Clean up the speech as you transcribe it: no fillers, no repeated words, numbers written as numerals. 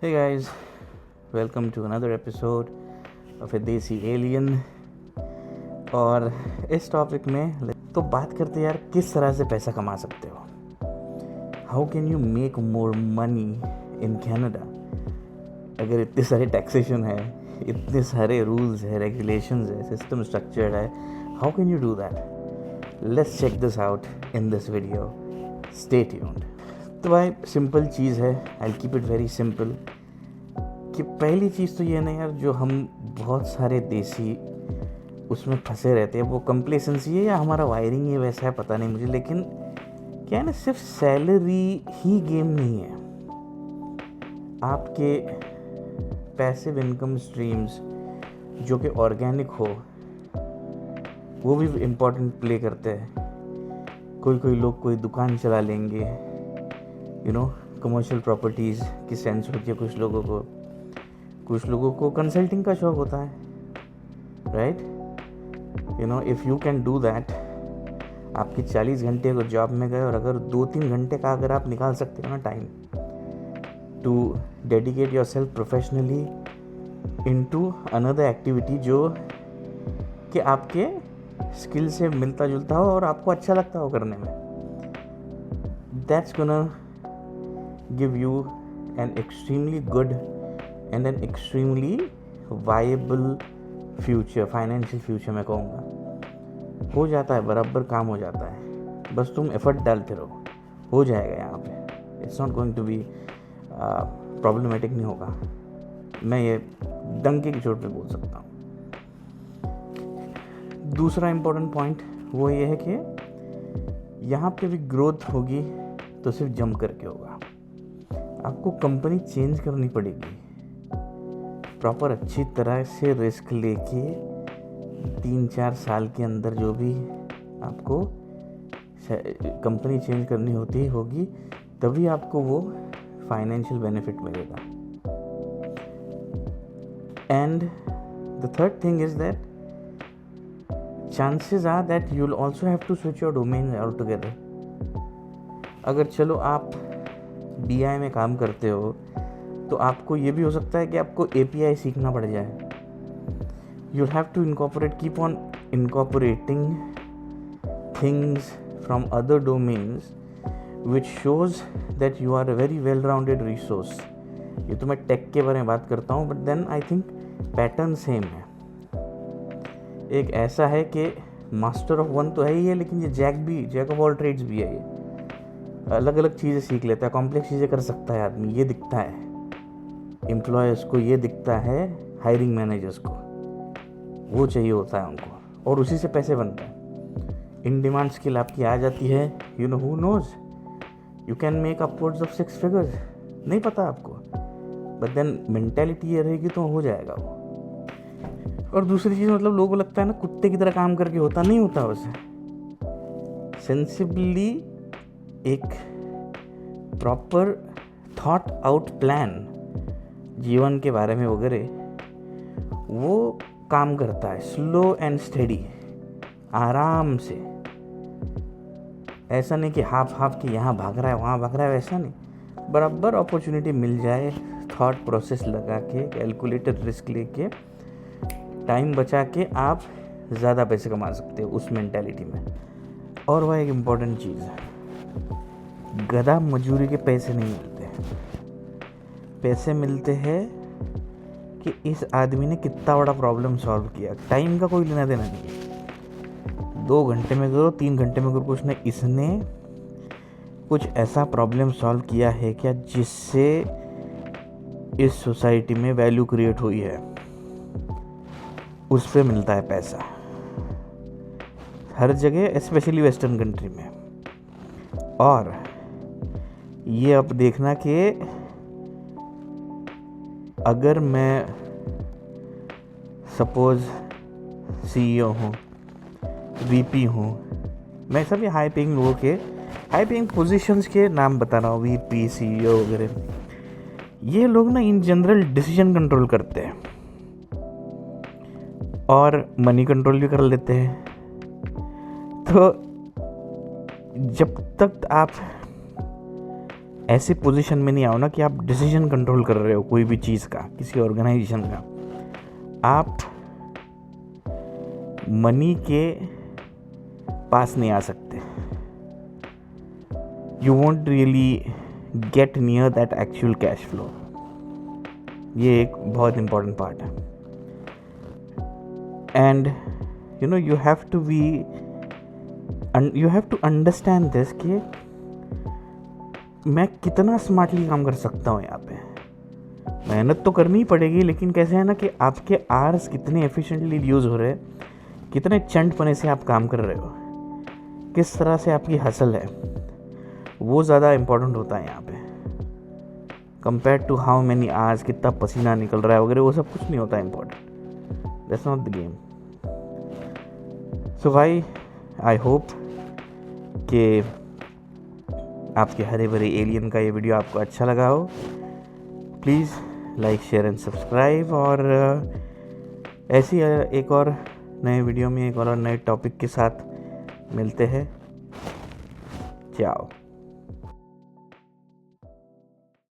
Hey guys, welcome to another episode of a देसी alien. और इस टॉपिक में तो बात करते हैं यार, किस तरह से पैसा कमा सकते हो। How can you make more money in Canada. अगर इतने सारे टैक्सेशन है, इतने सारे रूल्स है, रेगुलेशंस है, सिस्टम स्ट्रक्चर्ड है, how can you do that. Let's check this out in this video, stay tuned. तो भाई सिंपल चीज़ है, I will keep it very simple. कि पहली चीज़ तो ये ना यार, जो हम बहुत सारे देसी उसमें फंसे रहते हैं, वो कंप्लेसेंसी है या हमारा वायरिंग है वैसा है, पता नहीं मुझे। लेकिन क्या है ना, सिर्फ सैलरी ही गेम नहीं है। आपके पैसिव इनकम स्ट्रीम्स जो कि ऑर्गेनिक हो, वो भी इम्पोर्टेंट प्ले करते हैं। कोई लोग कोई दुकान चला लेंगे, कमर्शियल प्रॉपर्टीज़ की सेंस होती है कुछ लोगों को कंसल्टिंग का शौक होता है, right. If you can do that, आपके 40 घंटे को जॉब में गए, और अगर 2-3 घंटे का अगर आप निकाल सकते हो ना time to dedicate yourself professionally into another activity जो कि आपके स्किल से मिलता जुलता हो और आपको अच्छा लगता हो करने में, that's gonna give you an extremely good and an extremely viable future, financial future मैं कहूँगा। हो जाता है, बराबर काम हो जाता है, बस तुम एफर्ट डालते रहो, हो जाएगा यहाँ पे। It's not going to be problematic, नहीं होगा। मैं ये डंके की चोट पे बोल सकता हूँ। दूसरा इम्पोर्टेंट पॉइंट वो ये है कि यहाँ पे भी ग्रोथ होगी तो सिर्फ जम करके होगा। आपको कंपनी चेंज करनी पड़ेगी, प्रॉपर अच्छी तरह से रिस्क लेके 3-4 साल के अंदर जो भी आपको कंपनी चेंज करनी होगी, तभी आपको वो फाइनेंशियल बेनिफिट मिलेगा। And the third thing is that chances are that you'll also have to switch your domain altogether. अगर चलो आप BI में काम करते हो तो आपको ये भी हो सकता है कि आपको API सीखना पड़ जाए। You'll have to keep on incorporating things from other domains which shows that you are a very well-rounded resource. ये तो मैं टेक के बारे में बात करता हूँ, but then I think pattern same है। एक ऐसा है कि मास्टर ऑफ वन तो है ही है, लेकिन ये जैक ऑफ ऑल ट्रेड्स भी है। ये अलग अलग चीज़ें सीख लेता है, कॉम्प्लेक्स चीज़ें कर सकता है आदमी। ये दिखता है एम्प्लॉयर्स को, ये दिखता है हायरिंग मैनेजर्स को, वो चाहिए होता है उनको, और उसी से पैसे बनते हैं। इन डिमांड स्किल आपकी आ जाती है, who knows, you can make upwards of 6 figures. नहीं पता आपको, बट देन मेंटेलिटी ये रहेगी तो हो जाएगा वो। और दूसरी चीज़, मतलब लोगों को लगता है ना कुत्ते की तरह काम करके होता, नहीं होता वैसे। सेंसिबली एक प्रॉपर थॉट आउट प्लान जीवन के बारे में वगैरह, वो काम करता है स्लो एंड स्टेडी, आराम से। ऐसा नहीं कि हाफ कि यहाँ भाग रहा है वहाँ भाग रहा है, वैसा नहीं। बराबर अपॉर्चुनिटी मिल जाए, थॉट प्रोसेस लगा के, कैलकुलेटेड रिस्क लेके, टाइम बचा के आप ज़्यादा पैसे कमा सकते हो उस मेंटालिटी में। और वह एक इम्पॉर्टेंट चीज़ है, गधा मजूरी के पैसे नहीं मिलते हैं। पैसे मिलते हैं कि इस आदमी ने कितना बड़ा प्रॉब्लम सॉल्व किया। टाइम का कोई लेना देना नहीं है। 2 घंटे में करो, 3 घंटे में करो, कुछ नहीं, इसने कुछ ऐसा प्रॉब्लम सॉल्व किया है क्या जिससे इस सोसाइटी में वैल्यू क्रिएट हुई है, उस पे मिलता है पैसा हर जगह, स्पेशली वेस्टर्न कंट्री में। और ये अब देखना कि अगर मैं सपोज CEO हूँ, VP हूँ, मैं सभी हाई पेइंग पोजीशंस के नाम बता रहा हूँ, VP CEO वगैरह। ये लोग ना इन जनरल डिसीजन कंट्रोल करते हैं और मनी कंट्रोल भी कर लेते हैं। तो जब तक आप ऐसे पोजीशन में नहीं आओ ना कि आप डिसीजन कंट्रोल कर रहे हो कोई भी चीज़ का, किसी ऑर्गेनाइजेशन का। आप मनी के पास नहीं आ सकते। You won't really get near that actual cash flow. ये एक बहुत इंपॉर्टेंट पार्ट है। And you have to understand this कि मैं कितना स्मार्टली काम कर सकता हूँ। यहाँ पे मेहनत तो करनी ही पड़ेगी, लेकिन कैसे है ना कि आपके आवर्स कितने एफिशिएंटली यूज़ हो रहे हैं, कितने चंटपने से आप काम कर रहे हो, किस तरह से आपकी हसल है, वो ज़्यादा इम्पोर्टेंट होता है यहाँ पे, compare to how many hours, कितना पसीना निकल रहा है वगैरह, वो सब कुछ नहीं होता है important. That's not the game. So भाई, आई होप कि आपके हरे भरे एलियन का ये वीडियो आपको अच्छा लगा हो। Please like, share and subscribe. और ऐसी एक और नए वीडियो में एक और नए टॉपिक के साथ मिलते हैं। चाओ।